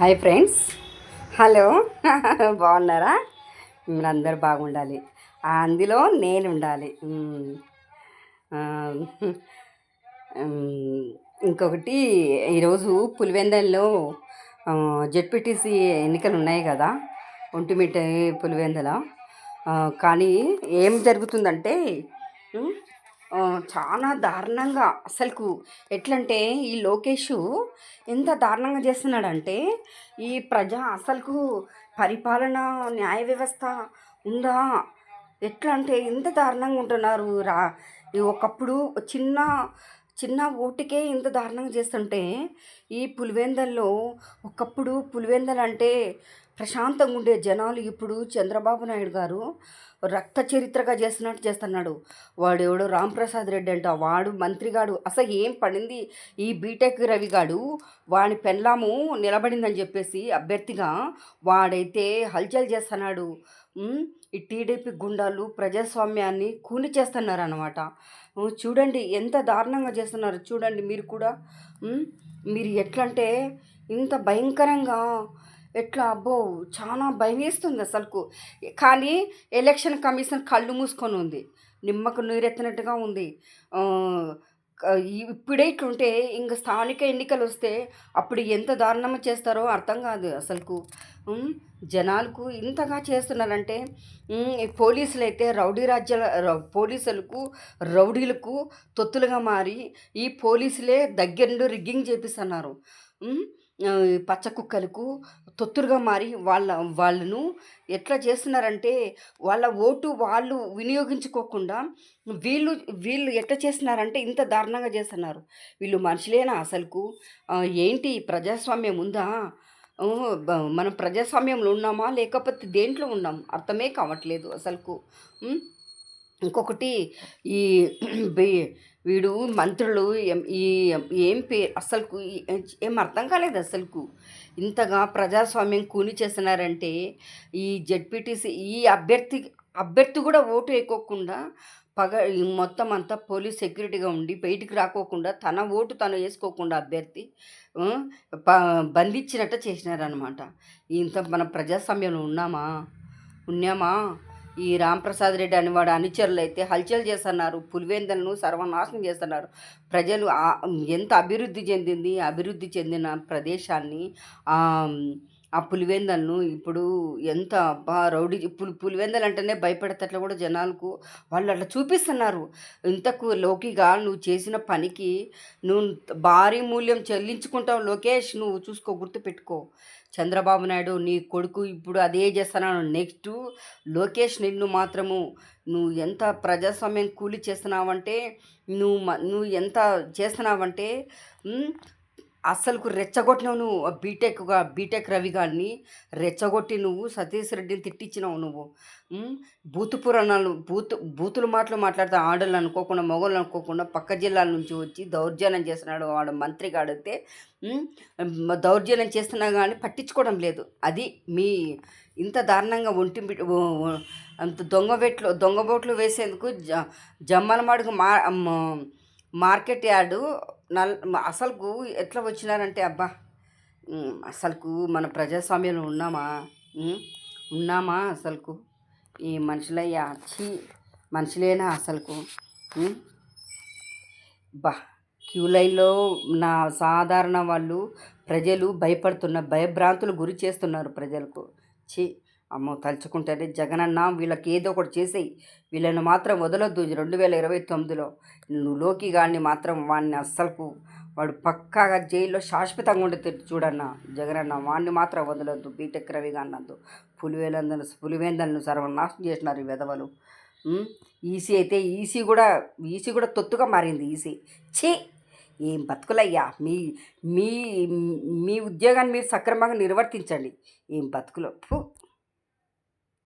Hi friends. Hello. బాగున్నారా? మీరందరూ బాగుండాలి, అందులో నేను ఉండాలి. ఆ, ఇంకొకటి, ఈరోజు పులివెందల్లో జెడ్పీటీసీ ఎన్నికలు ఉన్నాయి కదా, ఒంటిమిట్ట పులివెందల. కానీ ఏం జరుగుతుందంటే చాలా దారుణంగా, అసలుకు ఎట్లంటే ఈ లోకేష్ ఎంత దారుణంగా చేస్తున్నాడంటే, ఈ అసలుకు పరిపాలన న్యాయ వ్యవస్థ ఉందా? ఎట్లా అంటే ఇంత దారుణంగా ఉంటున్నారు ఒకప్పుడు చిన్న చిన్న ఓటుకే ఇంత దారుణంగా చేస్తుంటే, ఈ పులివెందల్లో ఒకప్పుడు పులివెందలు అంటే ప్రశాంతంగా ఉండే జనాలు ఇప్పుడు చంద్రబాబు నాయుడు గారు రక్త చరిత్రగా చేస్తున్నట్టు చేస్తున్నాడు. వాడెవడో రాంప్రసాద్ రెడ్డి అంట, వాడు మంత్రిగాడు. అసలు ఏం పడింది ఈ బీటెక్ రవిగాడు, వాడి పెళ్ళాము నిలబడిందని చెప్పేసి అభ్యర్థిగా వాడైతే హల్చల్ చేస్తున్నాడు. ఈ టీడీపీ గుండాలు ప్రజాస్వామ్యాన్ని కూని చేస్తున్నారు అన్నమాట. చూడండి ఎంత దారుణంగా చేస్తున్నారు, చూడండి మీరు కూడా. మీరు ఎట్లంటే ఇంత భయంకరంగా, ఎట్లా అబ్బో చాలా భయం వేస్తుంది అసలుకు. కానీ ఎలక్షన్ కమిషన్ కళ్ళు మూసుకొని ఉంది, నిమ్మకు నీరెత్తినట్టుగా ఉంది. ఇప్పుడే ఇట్లుంటే ఇంక స్థానిక ఎన్నికలు వస్తే అప్పుడు ఎంత దారుణం చేస్తారో అర్థం కాదు అసలుకు. జనాలకు ఇంతగా చేస్తున్నారంటే, పోలీసులు అయితే పోలీసులకు రౌడీలకు తొత్తులుగా మారి ఈ పోలీసులే దగ్గరుండి రిగ్గింగ్ చేపిస్తున్నారు. పచ్చ కుక్కలకు తొత్తులుగా మారి వాళ్ళను ఎట్లా చేస్తున్నారంటే, వాళ్ళ ఓటు వాళ్ళు వినియోగించుకోకుండా వీళ్ళు ఎట్లా చేస్తున్నారంటే ఇంత దారుణంగా చేస్తున్నారు. వీళ్ళు మనుషులేనా అసలుకు? ఏంటి ప్రజాస్వామ్యం ఉందా? మనం ప్రజాస్వామ్యంలో ఉన్నామా లేకపోతే దేంట్లో ఉన్నాం అర్థమే కావట్లేదు అసలుకు. ఇంకొకటి, ఈ వీడు మంత్రులు ఈ ఏం అసలుకు ఏం అర్థం కాలేదు అసలుకు. ఇంతగా ప్రజాస్వామ్యం కూని చేస్తున్నారంటే, ఈ జెడ్పీటీసీ ఈ అభ్యర్థి కూడా ఓటు వేయకోకుండా మొత్తం అంతా పోలీస్ సెక్యూరిటీగా ఉండి బయటికి రాకోకుండా తన ఓటు తను వేసుకోకుండా అభ్యర్థి బంధించినట్టు చేసినారనమాట. ఇంత మన ప్రజాస్వామ్యంలో ఉన్నామా? ఈ రాంప్రసాద్ రెడ్డి అని వాడు అనుచరులు అయితే హల్చల్ చేస్తున్నారు, పులివెందులను సర్వనాశనం చేస్తున్నారు. ప్రజలు ఎంత అభివృద్ధి చెందిన ప్రదేశాన్ని ఆ పులివెందులను ఇప్పుడు ఎంత రౌడీ పులివెందులు అంటేనే భయపడేటట్లు కూడా జనాలకు వాళ్ళు అట్లా చూపిస్తున్నారు. ఇంతకు లోకిగా నువ్వు చేసిన పనికి నువ్వు భారీ మూల్యం చెల్లించుకుంటావు లోకేష్. నువ్వు చూసుకో, గుర్తుపెట్టుకో. చంద్రబాబు నాయుడు నీ కొడుకు ఇప్పుడు అదే చేస్తున్నాను. నెక్స్ట్ లోకేష్ నిన్ను మాత్రము నువ్వు ఎంత ప్రజాస్వామ్యం కూలి చేస్తున్నావంటే, నువ్వు ఎంత చేస్తున్నావంటే అస్సలకు రెచ్చగొట్టినావు నువ్వు. బీటెక్ రవి గారిని రెచ్చగొట్టి నువ్వు సతీష్ రెడ్డిని తిట్టించినావు నువ్వు. బూతు పురాణాలు బూతులు మాట్లాడితే ఆడలు అనుకోకుండా మొగలు అనుకోకుండా పక్క జిల్లాల నుంచి వచ్చి దౌర్జన్యం చేస్తున్నాడు వాడు మంత్రి గాడితే. దౌర్జన్యం చేస్తున్నా కానీ పట్టించుకోవడం లేదు. అది మీ ఇంత దారుణంగా అంత దొంగ బోట్లు వేసేందుకు జమ్మలమడుగు మార్కెట్ యార్డు అసలుకు ఎట్లా వచ్చినారంటే, అబ్బా అసలుకు మన ప్రజాస్వామ్యంలో ఉన్నామా అసలుకు? ఈ మనుషులయ్యా మనుషులేనా అసలుకు? క్యూ లైన్లో నా సాధారణ వాళ్ళు ప్రజలు భయభ్రాంతులు గురి చేస్తున్నారు ప్రజలకు. అమ్మో, తలుచుకుంటే జగనన్న వీళ్ళకి ఏదో ఒకటి చేసేయి, వీళ్ళని మాత్రం వదలొద్దు. 2029లో నువ్వు లోకి గాడిని మాత్రం వాడిని అస్సలకు వాడు పక్కాగా జైల్లో శాశ్వతంగా ఉండే చూడన్న జగనన్న, వాడిని మాత్రం వదలొద్దు. బీటెక్ రవి అన్నద్దు. పులివెందులను సర్వనాశనం చేసినారు ఈ వెధవలు. ఈసీ అయితే ఈసీ కూడా తొత్తుగా మారింది ఈసీ. ఏం బతుకులయ్యా! మీ ఉద్యోగాన్ని మీరు సక్రమంగా నిర్వర్తించండి. ఏం బతుకులు!